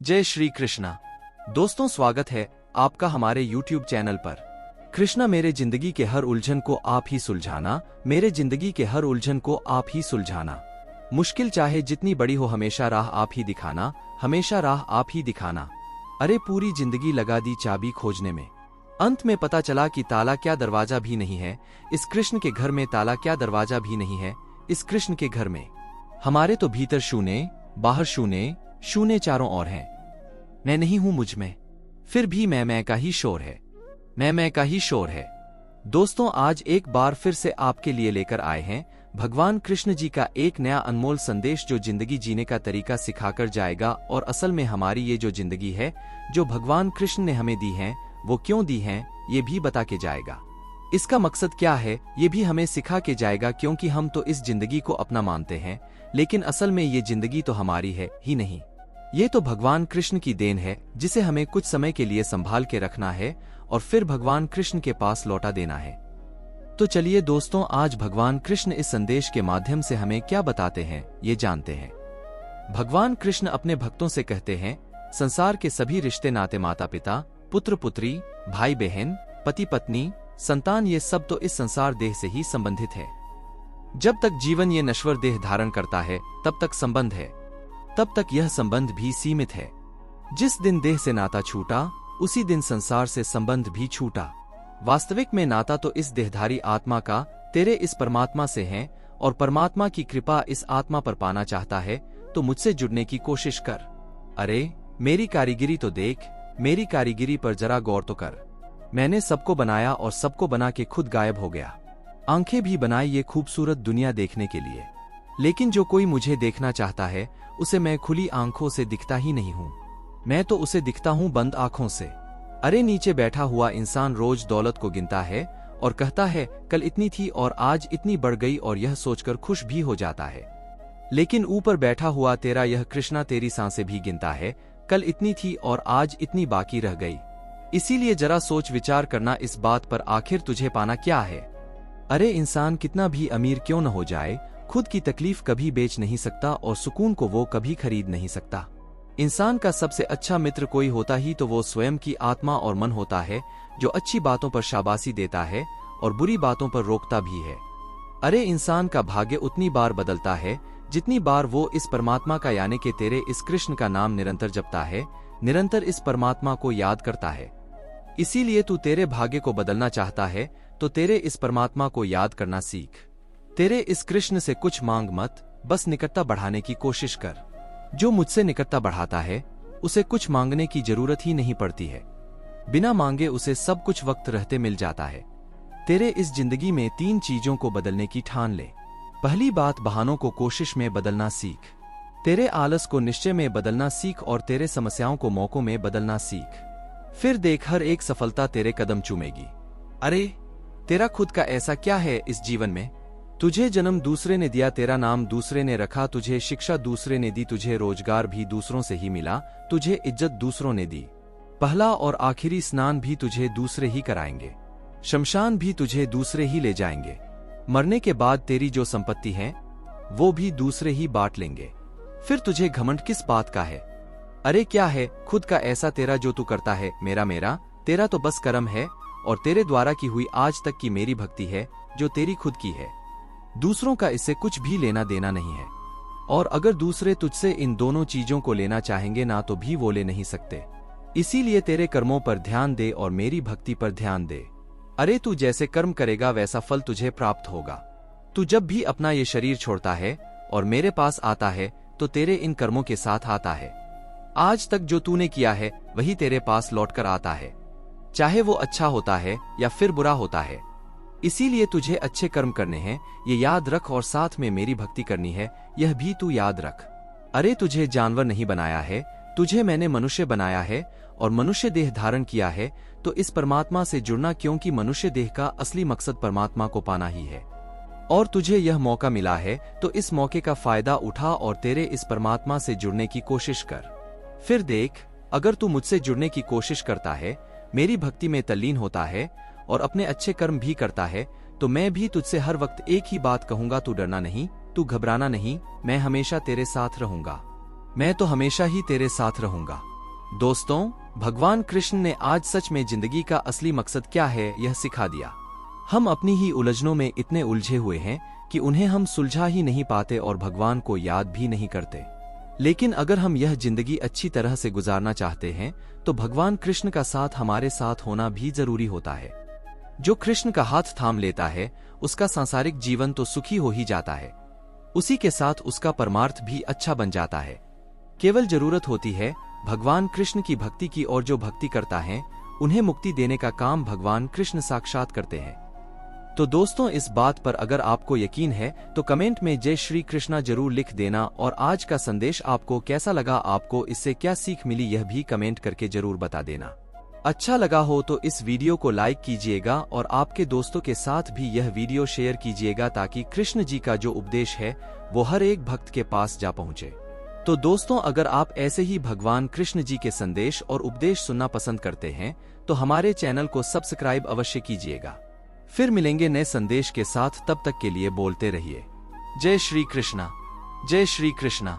जय श्री कृष्णा। दोस्तों, स्वागत है आपका हमारे YouTube चैनल पर। कृष्णा मेरे जिंदगी के हर उलझन को आप ही सुलझाना, मेरे जिंदगी के हर उलझन को आप ही सुलझाना। मुश्किल चाहे जितनी बड़ी हो, हमेशा राह आप ही दिखाना, हमेशा राह आप ही दिखाना। अरे पूरी जिंदगी लगा दी चाबी खोजने में, अंत में पता चला कि ताला क्या दरवाजा भी नहीं है। इस कृष्ण के घर में ताला क्या दरवाजा भी नहीं है। इस कृष्ण के घर में हमारे तो भीतर शून्य, बाहर शून्य, शून्य चारों ओर हैं। मैं नहीं हूं मुझ में, फिर भी मैं का ही शोर है, मैं का ही शोर है। दोस्तों, आज एक बार फिर से आपके लिए लेकर आए हैं भगवान कृष्ण जी का एक नया अनमोल संदेश, जो जिंदगी जीने का तरीका सिखाकर जाएगा। और असल में हमारी ये जो जिंदगी है, जो भगवान कृष्ण ने हमें दी है, वो क्यों दी हैं, ये भी बता के जाएगा। इसका मकसद क्या है, ये भी हमें सिखा के जाएगा। क्योंकि हम तो इस जिंदगी को अपना मानते हैं, लेकिन असल में ये जिंदगी तो हमारी है ही नहीं। ये तो भगवान कृष्ण की देन है, जिसे हमें कुछ समय के लिए संभाल के रखना है और फिर भगवान कृष्ण के पास लौटा देना है। तो चलिए दोस्तों, आज भगवान कृष्ण इस संदेश के माध्यम से हमें क्या बताते हैं, ये जानते हैं। भगवान कृष्ण अपने भक्तों से कहते हैं, संसार के सभी रिश्ते, नाते, माता पिता, पुत्र पुत्री, भाई बहन, पति पत्नी, संतान, ये सब तो इस संसार देह से ही संबंधित है। जब तक जीवन ये नश्वर देह धारण करता है, तब तक संबंध है, तब तक यह संबंध भी सीमित है। जिस दिन देह से नाता छूटा, उसी दिन संसार से संबंध भी छूटा। वास्तविक में नाता तो इस देहधारी आत्मा का तेरे इस परमात्मा से है, और परमात्मा की कृपा इस आत्मा पर पाना चाहता है तो मुझसे जुड़ने की कोशिश कर। अरे मेरी कारीगिरी तो देख, मेरी कारीगिरी पर जरा गौर तो कर। मैंने सबको बनाया और सबको बना के खुद गायब हो गया। आंखें भी बनाई ये खूबसूरत दुनिया देखने के लिए, लेकिन जो कोई मुझे देखना चाहता है, उसे मैं खुली आंखों से दिखता ही नहीं हूं। मैं तो उसे दिखता हूं बंद आंखों से। अरे नीचे बैठा हुआ इंसान रोज दौलत को गिनता है और कहता है कल इतनी थी और आज इतनी बढ़ गई, और यह सोचकर खुश भी हो जाता है। लेकिन ऊपर बैठा हुआ तेरा यह कृष्णा तेरी सांसें भी गिनता है, कल इतनी थी और आज इतनी बाकी रह गई। इसीलिए जरा सोच विचार करना इस बात पर, आखिर तुझे पाना क्या है। अरे इंसान कितना भी अमीर क्यों न हो जाए, खुद की तकलीफ कभी बेच नहीं सकता और सुकून को वो कभी खरीद नहीं सकता। इंसान का सबसे अच्छा मित्र कोई होता ही तो वो स्वयं की आत्मा और मन होता है, जो अच्छी बातों पर शाबाशी देता है और बुरी बातों पर रोकता भी है। अरे इंसान का भाग्य उतनी बार बदलता है जितनी बार वो इस परमात्मा का, यानी कि तेरे इस कृष्ण का नाम निरंतर जपता है, निरंतर इस परमात्मा को याद करता है। इसीलिए तू तेरे भाग्य को बदलना चाहता है तो तेरे इस परमात्मा को याद करना सीख। तेरे इस कृष्ण से कुछ मांग मत, बस निकटता बढ़ाने की कोशिश कर। जो मुझसे निकटता बढ़ाता है, उसे कुछ मांगने की जरूरत ही नहीं पड़ती है। बिना मांगे उसे सब कुछ वक्त रहते मिल जाता है। तेरे इस जिंदगी में 3 चीजों को बदलने की ठान ले। पहली बात, बहानों को कोशिश में बदलना सीख। तेरे आलस को निश्चय में बदलना सीख और तेरे समस्याओं को मौकों में बदलना सीख। फिर देख, हर एक सफलता तेरे कदम चूमेगी। अरे तेरा खुद का ऐसा क्या है इस जीवन में। तुझे जन्म दूसरे ने दिया, तेरा नाम दूसरे ने रखा, तुझे शिक्षा दूसरे ने दी, तुझे रोजगार भी दूसरों से ही मिला, तुझे इज्जत दूसरों ने दी। पहला और आखिरी स्नान भी तुझे दूसरे ही कराएंगे, शमशान भी तुझे दूसरे ही ले जाएंगे। मरने के बाद तेरी जो संपत्ति है, वो भी दूसरे ही बांट लेंगे। फिर तुझे घमंड किस बात का है। अरे क्या है खुद का ऐसा तेरा जो तू करता है मेरा मेरा। तेरा तो बस कर्म है और तेरे द्वारा की हुई आज तक की मेरी भक्ति है, जो तेरी खुद की है। दूसरों का इससे कुछ भी लेना देना नहीं है, और अगर दूसरे तुझसे इन दोनों चीजों को लेना चाहेंगे ना, तो भी वो ले नहीं सकते। इसीलिए तेरे कर्मों पर ध्यान दे और मेरी भक्ति पर ध्यान दे। अरे तू जैसे कर्म करेगा वैसा फल तुझे प्राप्त होगा। तू जब भी अपना ये शरीर छोड़ता है और मेरे पास आता है, तो तेरे इन कर्मों के साथ आता है। आज तक जो तूने किया है वही तेरे पास लौटकर आता है, चाहे वो अच्छा होता है या फिर बुरा होता है। इसीलिए तुझे अच्छे कर्म करने हैं, ये याद रख, और साथ में मेरी भक्ति करनी है, यह भी तू याद रख। अरे तुझे जानवर नहीं बनाया है, तुझे मैंने मनुष्य बनाया है और मनुष्य देह धारण किया है, तो इस परमात्मा से जुड़ना, क्योंकि मनुष्य देह का असली मकसद परमात्मा को पाना ही है। और तुझे यह मौका मिला है तो इस मौके का फायदा उठा और तेरे इस परमात्मा से जुड़ने की कोशिश कर। फिर देख, अगर तू मुझसे जुड़ने की कोशिश करता है, मेरी भक्ति में तल्लीन होता है और अपने अच्छे कर्म भी करता है, तो मैं भी तुझसे हर वक्त एक ही बात कहूंगा, तू डरना नहीं, तू घबराना नहीं, मैं हमेशा तेरे साथ रहूंगा। मैं तो हमेशा ही तेरे साथ रहूंगा। दोस्तों, भगवान कृष्ण ने आज सच में जिंदगी का असली मकसद क्या है यह सिखा दिया। हम अपनी ही उलझनों में इतने उलझे हुए हैं कि उन्हें हम सुलझा ही नहीं पाते और भगवान को याद भी नहीं करते। लेकिन अगर हम यह जिंदगी अच्छी तरह से गुजारना चाहते हैं तो भगवान कृष्ण का साथ हमारे साथ होना भी जरूरी होता है। जो कृष्ण का हाथ थाम लेता है उसका सांसारिक जीवन तो सुखी हो ही जाता है, उसी के साथ उसका परमार्थ भी अच्छा बन जाता है। केवल जरूरत होती है भगवान कृष्ण की भक्ति की, और जो भक्ति करता है उन्हें मुक्ति देने का काम भगवान कृष्ण साक्षात करते हैं। तो दोस्तों, इस बात पर अगर आपको यकीन है तो कमेंट में जय श्री कृष्णा जरूर लिख देना। और आज का संदेश आपको कैसा लगा, आपको इससे क्या सीख मिली, यह भी कमेंट करके जरूर बता देना। अच्छा लगा हो तो इस वीडियो को लाइक कीजिएगा और आपके दोस्तों के साथ भी यह वीडियो शेयर कीजिएगा ताकि कृष्ण जी का जो उपदेश है वो हर एक भक्त के पास जा पहुंचे। तो दोस्तों, अगर आप ऐसे ही भगवान कृष्ण जी के संदेश और उपदेश सुनना पसंद करते हैं तो हमारे चैनल को सब्सक्राइब अवश्य कीजिएगा। फिर मिलेंगे नए संदेश के साथ, तब तक के लिए बोलते रहिए जय श्री कृष्णा, जय श्री कृष्णा।